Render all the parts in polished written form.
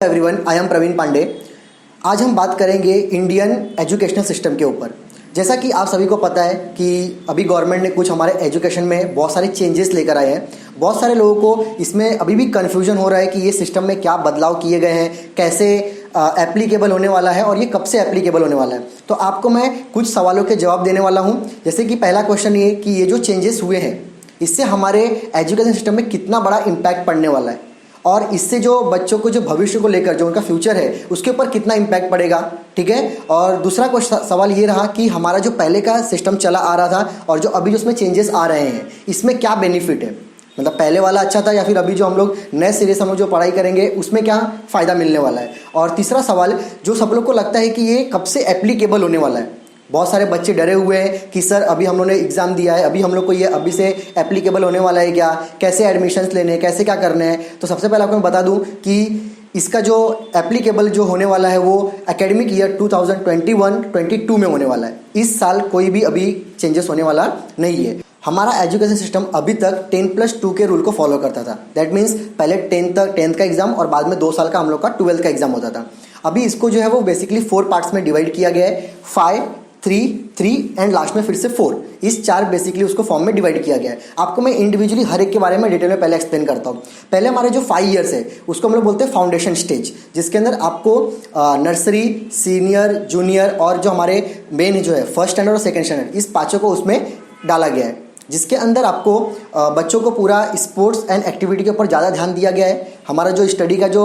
Everyone, I am Praveen Pandey. आज हम बात करेंगे इंडियन एजुकेशनल सिस्टम के ऊपर। जैसा कि आप सभी को पता है कि अभी गवर्नमेंट ने कुछ हमारे एजुकेशन में बहुत सारे चेंजेस लेकर आए हैं। बहुत सारे लोगों को इसमें अभी भी कन्फ्यूजन हो रहा है कि ये सिस्टम में क्या बदलाव किए गए हैं, कैसे एप्लीकेबल होने वाला है और ये कब से एप्लीकेबल होने वाला है। तो आपको मैं कुछ सवालों के जवाब देने वाला हूँ। जैसे कि पहला क्वेश्चन ये कि ये जो चेंजेस हुए हैं इससे हमारे एजुकेशन सिस्टम में कितना बड़ा इम्पैक्ट पड़ने वाला है और इससे जो बच्चों को जो भविष्य को लेकर जो उनका फ्यूचर है उसके ऊपर कितना इम्पैक्ट पड़ेगा। ठीक है। और दूसरा सवाल ये रहा कि हमारा जो पहले का सिस्टम चला आ रहा था और जो अभी जो उसमें चेंजेस आ रहे हैं इसमें क्या बेनिफिट है, मतलब पहले वाला अच्छा था या फिर अभी जो हम लोग नए सिरे से हम लोग जो पढ़ाई करेंगे उसमें क्या फ़ायदा मिलने वाला है। और तीसरा सवाल जो सब लोग को लगता है कि ये कब से एप्लीकेबल होने वाला है। बहुत सारे बच्चे डरे हुए हैं कि सर अभी हम लोगों ने एग्ज़ाम दिया है, अभी हम लोग को ये अभी से एप्लीकेबल होने वाला है क्या, कैसे एडमिशन्स लेने हैं, कैसे क्या करने हैं। तो सबसे पहले आपको मैं बता दूं कि इसका जो एप्लीकेबल जो होने वाला है वो एकेडमिक ईयर 2021-22 में होने वाला है। इस साल कोई भी अभी चेंजेस होने वाला नहीं है। हमारा एजुकेशन सिस्टम अभी तक 10+2 के रूल को फॉलो करता था। दैट मीन्स पहले 10th का एग्जाम और बाद में 2 साल का हम लोग का 12th का एग्जाम होता था। अभी इसको जो है वो बेसिकली 4 पार्ट्स में डिवाइड किया गया है। 5, 3 एंड लास्ट में फिर से 4, इस 4 बेसिकली उसको फॉर्म में डिवाइड किया गया है। आपको मैं इंडिविजुअली हर एक के बारे में डिटेल में पहले एक्सप्लेन करता हूँ। पहले हमारे जो 5 ईयर्स है उसको हम लोग बोलते हैं फाउंडेशन स्टेज, जिसके अंदर आपको नर्सरी, सीनियर, जूनियर और जो हमारे मेन जो है फर्स्ट स्टैंडर्ड और सेकेंड स्टैंडर्ड, इस पाँचों को उसमें डाला गया है, जिसके अंदर आपको बच्चों को पूरा स्पोर्ट्स एंड एक्टिविटी के ऊपर ज़्यादा ध्यान दिया गया है। हमारा जो स्टडी का जो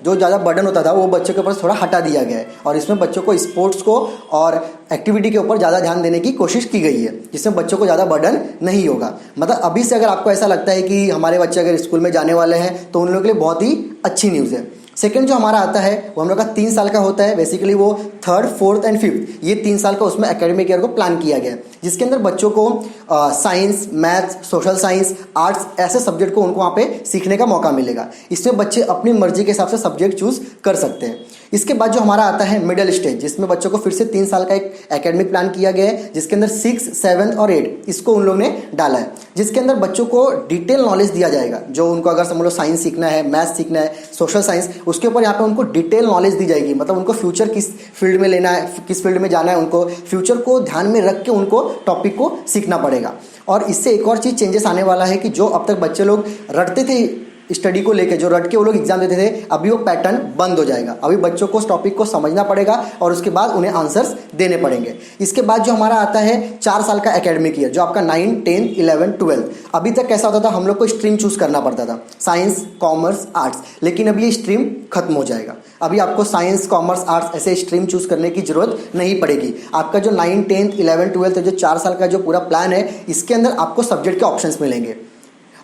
ज़्यादा बर्डन होता था वो बच्चों के ऊपर थोड़ा हटा दिया गया है और इसमें बच्चों को स्पोर्ट्स को और एक्टिविटी के ऊपर ज़्यादा ध्यान देने की कोशिश की गई है, जिसमें बच्चों को ज़्यादा बर्डन नहीं होगा। मतलब अभी से अगर आपको ऐसा लगता है कि हमारे बच्चे अगर स्कूल में जाने वाले हैं तो उन लोगों के लिए बहुत ही अच्छी न्यूज़ है। सेकंड जो हमारा आता है वो हम लोग का 3 साल का होता है। बेसिकली वो 3rd, 4th एंड 5th ये 3 साल का उसमें एकेडमिक ईयर को प्लान किया गया है, जिसके अंदर बच्चों को science, maths, social science, arts ऐसे सब्जेक्ट को उनको वहाँ पे सीखने का मौका मिलेगा। इसमें बच्चे अपनी मर्जी के हिसाब से सब्जेक्ट चूज कर सकते हैं। इसके बाद जो हमारा आता है मिडिल स्टेज, जिसमें बच्चों को फिर से 3 साल का एक एकेडमिक प्लान किया गया है, जिसके अंदर 6, 7 और 8 इसको उन लोगों ने डाला है, जिसके अंदर बच्चों को डिटेल नॉलेज दिया जाएगा। जो उनको अगर समझ लो साइंस सीखना है, मैथ्स सीखना है, सोशल साइंस, उसके ऊपर यहाँ पे उनको डिटेल नॉलेज दी जाएगी। मतलब उनको फ्यूचर किस फील्ड में लेना है, किस फील्ड में जाना है, उनको फ्यूचर को ध्यान में रख के उनको टॉपिक को सीखना पड़ेगा। और इससे एक और चीज़ चेंजेस आने वाला है कि जो अब तक बच्चे लोग रटते थे स्टडी को लेके, जो रट के वो लोग एग्जाम देते थे, अभी वो पैटर्न बंद हो जाएगा। अभी बच्चों को उस टॉपिक को समझना पड़ेगा और उसके बाद उन्हें आंसर्स देने पड़ेंगे। इसके बाद जो हमारा आता है 4 साल का एकेडमिक ईयर, जो आपका 9, 10, 11, 12। अभी तक कैसा होता था, हम लोग को स्ट्रीम चूज करना पड़ता था, साइंस, कॉमर्स, आर्ट्स, लेकिन अभी ये स्ट्रीम खत्म हो जाएगा। अभी आपको साइंस, कॉमर्स, आर्ट्स ऐसे स्ट्रीम चूज करने की जरूरत नहीं पड़ेगी। आपका जो 9, 10, 11, 12 जो 4 साल का जो पूरा प्लान है, इसके अंदर आपको सब्जेक्ट के ऑप्शंस मिलेंगे।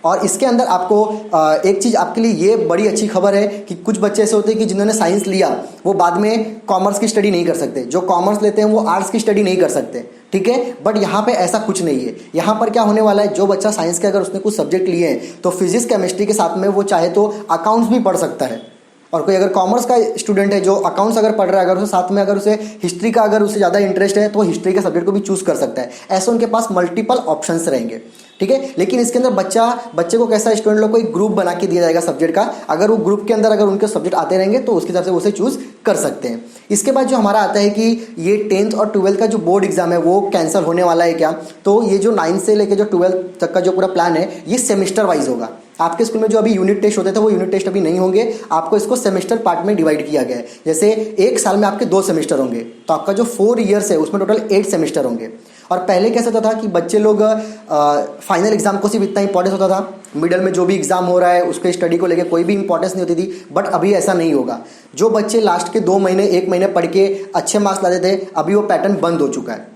और इसके अंदर आपको एक चीज़ आपके लिए ये बड़ी अच्छी खबर है कि कुछ बच्चे ऐसे होते हैं कि जिन्होंने साइंस लिया वो बाद में कॉमर्स की स्टडी नहीं कर सकते, जो कॉमर्स लेते हैं वो आर्ट्स की स्टडी नहीं कर सकते। ठीक है। बट यहाँ पे ऐसा कुछ नहीं है। यहाँ पर क्या होने वाला है, जो बच्चा साइंस के अगर उसने कुछ सब्जेक्ट लिए हैं तो फिजिक्स, केमिस्ट्री के साथ में वो चाहे तो अकाउंट्स भी पढ़ सकता है। और कोई अगर कॉमर्स का स्टूडेंट है जो अकाउंट्स अगर पढ़ रहा है, अगर उसे साथ में अगर उसे हिस्ट्री का अगर उसे ज़्यादा इंटरेस्ट है तो वो हिस्ट्री के सब्जेक्ट को भी चूज कर सकता है। ऐसे उनके पास मल्टीपल ऑप्शंस रहेंगे। ठीक है। लेकिन इसके अंदर बच्चे को कैसा, स्टूडेंट लोग को एक ग्रुप बना के दिया जाएगा सब्जेक्ट का। अगर वो ग्रुप के अंदर अगर उनके सब्जेक्ट आते रहेंगे तो उसके हिसाब से वो उसे चूज कर सकते हैं। इसके बाद जो हमारा आता है कि ये 10th और 12th का जो बोर्ड एग्जाम है वो कैंसिल होने वाला है क्या। तो ये जो 9 से लेकर जो 12th तक का जो पूरा प्लान है ये सेमेस्टर वाइज होगा। आपके स्कूल में जो अभी यूनिट टेस्ट होते थे वो यूनिट टेस्ट अभी नहीं होंगे, आपको इसको सेमेस्टर पार्ट में डिवाइड किया गया है। जैसे एक साल में आपके 2 सेमेस्टर होंगे तो आपका जो 4 ईयर्स है उसमें टोटल 8 सेमेस्टर होंगे। और पहले कैसा होता था कि बच्चे लोग फाइनल एग्जाम को सिर्फ इतना इंपॉर्टेंस होता था, मिडल में जो भी एग्जाम हो रहा है उसके स्टडी को लेकर कोई भी इंपॉर्टेंस नहीं होती थी। बट अभी ऐसा नहीं होगा। जो बच्चे लास्ट के 2 महीने, 1 महीने पढ़ के अच्छे मार्क्स लाते थे, अभी वो पैटर्न बंद हो चुका है।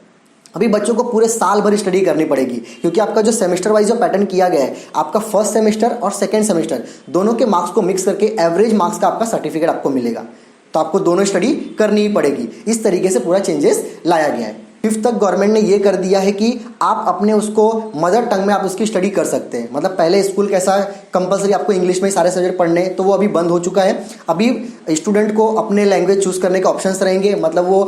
अभी बच्चों को पूरे साल भर स्टडी करनी पड़ेगी, क्योंकि आपका जो सेमेस्टर वाइज जो पैटर्न किया गया है, आपका फर्स्ट सेमेस्टर और सेकंड सेमेस्टर दोनों के मार्क्स को मिक्स करके एवरेज मार्क्स का आपका सर्टिफिकेट आपको मिलेगा। तो आपको दोनों स्टडी करनी ही पड़ेगी। इस तरीके से पूरा चेंजेस लाया गया है। 5th तक गवर्नमेंट ने ये कर दिया है कि आप अपने उसको मदर टंग में आप उसकी स्टडी कर सकते हैं। मतलब पहले स्कूल कैसा कंपलसरी आपको इंग्लिश में ही सारे सब्जेक्ट पढ़ने, तो वो अभी बंद हो चुका है। अभी स्टूडेंट को अपने लैंग्वेज चूज करने के ऑप्शंस रहेंगे। मतलब वो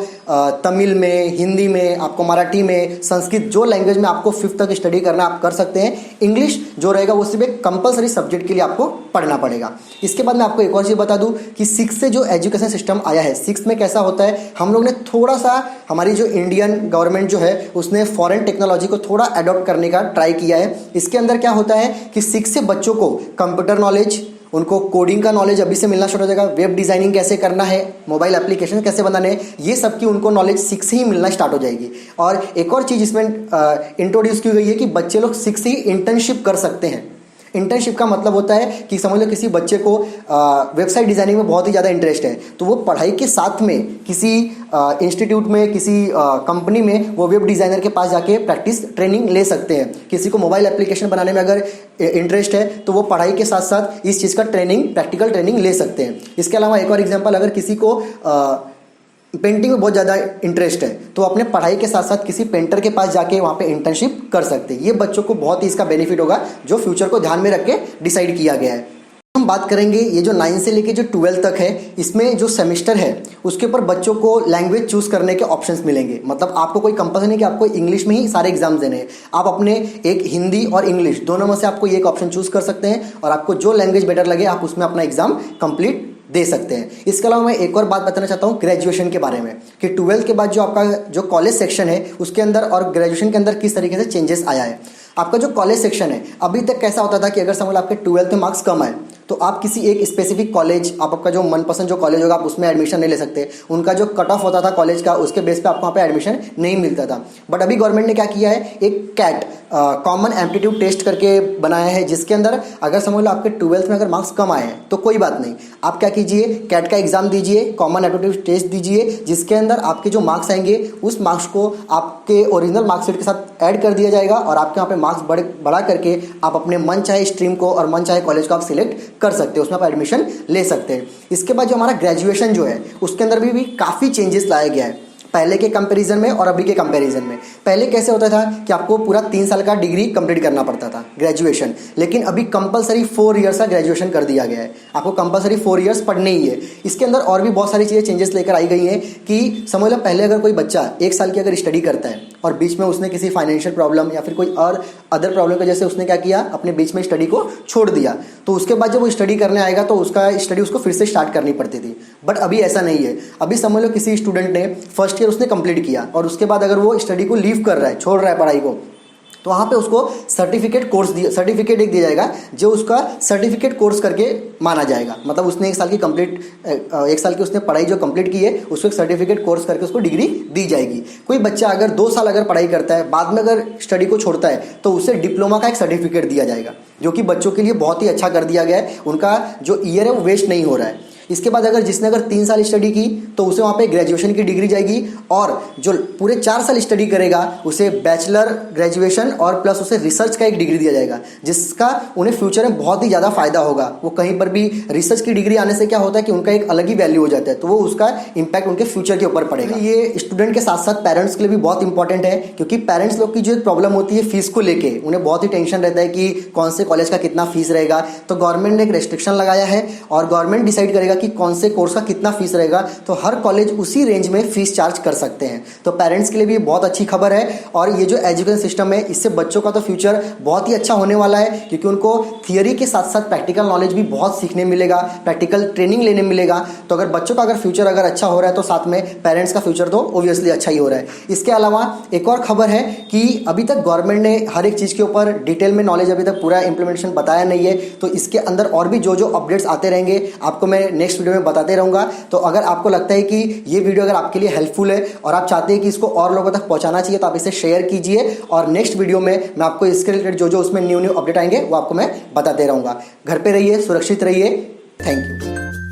तमिल में, हिंदी में, आपको मराठी में, संस्कृत, जो लैंग्वेज में आपको 5th तक स्टडी करना आप कर सकते हैं। इंग्लिश जो रहेगा वो सिर्फ एक कंपलसरी सब्जेक्ट के लिए आपको पढ़ना पड़ेगा। इसके बाद मैं आपको एक और चीज़ बता दूं कि 6 से जो एजुकेशन सिस्टम आया है, 6 में कैसा होता है, हम लोग ने थोड़ा सा, हमारी जो इंडियन गवर्नमेंट जो है उसने फॉरेन टेक्नोलॉजी को थोड़ा अडॉप्ट करने का ट्राई किया है। इसके अंदर क्या होता है कि 6 से बच्चों को कंप्यूटर नॉलेज, उनको कोडिंग का नॉलेज अभी से मिलना शुरू हो जाएगा। वेब डिजाइनिंग कैसे करना है, मोबाइल एप्लीकेशन कैसे बनाने हैं, ये सब की उनको नॉलेज 6 से ही मिलना स्टार्ट हो जाएगी। और एक और चीज़ इसमें इंट्रोड्यूस की गई है कि बच्चे लोग 6 से ही इंटर्नशिप कर सकते हैं। इंटर्नशिप का मतलब होता है कि समझ लो किसी बच्चे को वेबसाइट डिजाइनिंग में बहुत ही ज़्यादा इंटरेस्ट है, तो वो पढ़ाई के साथ में किसी इंस्टीट्यूट में, किसी कंपनी में वो वेब डिज़ाइनर के पास जाके प्रैक्टिस ट्रेनिंग ले सकते हैं। किसी को मोबाइल एप्लीकेशन बनाने में अगर इंटरेस्ट है तो वो पढ़ाई के साथ साथ इस चीज़ का ट्रेनिंग, प्रैक्टिकल ट्रेनिंग ले सकते हैं। इसके अलावा एक और एग्जाम्पल, अगर किसी को पेंटिंग में बहुत ज़्यादा इंटरेस्ट है तो अपने पढ़ाई के साथ साथ किसी पेंटर के पास जाके वहाँ पे इंटर्नशिप कर सकते हैं। ये बच्चों को बहुत ही इसका बेनिफिट होगा, जो फ्यूचर को ध्यान में रख के डिसाइड किया गया है। हम बात करेंगे ये जो 9 से लेके जो 12 तक है, इसमें जो सेमेस्टर है उसके ऊपर बच्चों को लैंग्वेज चूज करने के ऑप्शंस मिलेंगे। मतलब आपको कोई कंपल्सन नहीं कि आपको इंग्लिश में ही सारे एग्जाम्स देने हैं। आप अपने एक हिंदी और इंग्लिश दोनों में से आपको एक ऑप्शन चूज कर सकते हैं और आपको जो लैंग्वेज बेटर लगे आप उसमें अपना एग्जाम कंप्लीट दे सकते हैं। इसके अलावा मैं एक और बात बताना चाहता हूँ ग्रेजुएशन के बारे में, कि 12 के बाद जो आपका जो कॉलेज सेक्शन है उसके अंदर और ग्रेजुएशन के अंदर किस तरीके से चेंजेस आया है। आपका जो कॉलेज सेक्शन है, अभी तक कैसा होता था कि अगर समझ लो आपके 12th में मार्क्स कम आए तो आप किसी एक स्पेसिफिक कॉलेज, आपका जो मनपसंद जो कॉलेज होगा आप उसमें एडमिशन नहीं ले सकते। उनका जो कट ऑफ होता था कॉलेज का, उसके बेस पे आपको वहाँ पे एडमिशन नहीं मिलता था। बट अभी गवर्नमेंट ने क्या किया है, एक कैट कॉमन एप्टीट्यूड टेस्ट करके बनाया है, जिसके अंदर अगर समझ लो आपके 12th में अगर मार्क्स कम आए हैं तो कोई बात नहीं, आप क्या कीजिए, कैट का एग्जाम दीजिए, कॉमन एप्टीट्यूड टेस्ट दीजिए, जिसके अंदर आपके जो मार्क्स आएंगे उस मार्क्स को आपके ओरिजिनल मार्कशीट के साथ ऐड कर दिया जाएगा और आपके यहाँ पे मार्क्स बढ़ा करके आप अपने मन चाहे स्ट्रीम को और मन चाहे कॉलेज को आप सिलेक्ट कर सकते हो, उसमें आप एडमिशन ले सकते हैं। इसके बाद जो हमारा ग्रेजुएशन जो है उसके अंदर भी काफ़ी चेंजेस लाया गया है पहले के कंपैरिजन में और अभी के कंपैरिजन में। पहले कैसे होता था कि आपको पूरा 3 साल का डिग्री कंप्लीट करना पड़ता था ग्रेजुएशन, लेकिन अभी कंपलसरी 4 ईयर्स का ग्रेजुएशन कर दिया गया है। आपको कंपलसरी 4 ईयर्स पढ़ने ही है। इसके अंदर और भी बहुत सारी चीज़ें चेंजेस लेकर आई गई हैं कि समझ लो पहले अगर कोई बच्चा 1 साल की अगर स्टडी करता है और बीच में उसने किसी फाइनेंशियल प्रॉब्लम या फिर कोई और अदर प्रॉब्लम की वजह से उसने क्या किया, अपने बीच में स्टडी को छोड़ दिया, तो उसके बाद जब वो स्टडी करने आएगा तो उसका स्टडी उसको फिर से स्टार्ट करनी पड़ती थी। बट अभी ऐसा नहीं है। अभी समझ लो किसी स्टूडेंट ने फर्स्ट ईयर उसने कंप्लीट किया और उसके बाद अगर वो स्टडी को लीव कर रहा है, छोड़ रहा है पढ़ाई को, तो वहाँ पे उसको सर्टिफिकेट एक दिया जाएगा जो उसका सर्टिफिकेट कोर्स करके माना जाएगा। मतलब उसने 1 साल की उसने पढ़ाई जो कंप्लीट की है उसको एक सर्टिफिकेट कोर्स करके उसको डिग्री दी जाएगी। कोई बच्चा अगर 2 साल अगर पढ़ाई करता है, बाद में अगर स्टडी को छोड़ता है तो उसे डिप्लोमा का एक सर्टिफिकेट दिया जाएगा, जो कि बच्चों के लिए बहुत ही अच्छा कर दिया गया है। उनका जो ईयर है वो वेस्ट नहीं हो रहा है। इसके बाद अगर जिसने अगर 3 साल स्टडी की तो उसे वहाँ पे ग्रेजुएशन की डिग्री जाएगी, और जो पूरे 4 साल स्टडी करेगा उसे बैचलर ग्रेजुएशन और प्लस उसे रिसर्च का एक डिग्री दिया जाएगा, जिसका उन्हें फ्यूचर में बहुत ही ज़्यादा फायदा होगा। वो कहीं पर भी रिसर्च की डिग्री आने से क्या होता है कि उनका एक अलग ही वैल्यू हो जाता है, तो वो उसका इंपैक्ट उनके फ्यूचर के ऊपर पड़ेगा। ये स्टूडेंट के साथ साथ पेरेंट्स के लिए भी बहुत इंपॉर्टेंट है, क्योंकि पेरेंट्स लोग की जो प्रॉब्लम होती है फीस को लेके, उन्हें बहुत ही टेंशन रहता है कि कौन से कॉलेज का कितना फीस रहेगा। तो गवर्नमेंट ने एक रेस्ट्रिक्शन लगाया है और गवर्नमेंट डिसाइड करेगा कि कौन से कोर्स का कितना फीस रहेगा, तो हर कॉलेज उसी रेंज में फीस चार्ज कर सकते हैं। तो पेरेंट्स के लिए भी बहुत अच्छी खबर है। और ये जो एजुकेशन सिस्टम है इससे बच्चों का तो फ्यूचर बहुत ही अच्छा होने वाला है, क्योंकि उनको थियरी के साथ साथ प्रैक्टिकल नॉलेज भी बहुत सीखने मिलेगा, प्रैक्टिकल ट्रेनिंग लेने मिलेगा। तो अगर बच्चों का अगर फ्यूचर अगर अच्छा हो रहा है तो साथ में पेरेंट्स का फ्यूचर तो ऑब्वियसली अच्छा ही हो रहा है। इसके अलावा एक और खबर है कि अभी तक गवर्नमेंट ने हर एक चीज़ के ऊपर डिटेल में नॉलेज अभी तक पूरा इंप्लीमेंटेशन बताया नहीं है, तो इसके अंदर और भी जो अपडेट्स आते रहेंगे आपको मैं नेक्स्ट वीडियो में बताते रहूँगा। तो अगर आपको लगता है कि ये वीडियो अगर आपके लिए हेल्पफुल है और आप चाहते हैं कि इसको और लोगों तक पहुंचाना चाहिए, तो आप इसे शेयर कीजिए और नेक्स्ट वीडियो में मैं आपको इसके रिलेटेड जो उसमें न्यू अपडेट आएंगे वो आपको मैं बताते रहूंगा। घर पे रहिए, सुरक्षित रहिए। Thank you.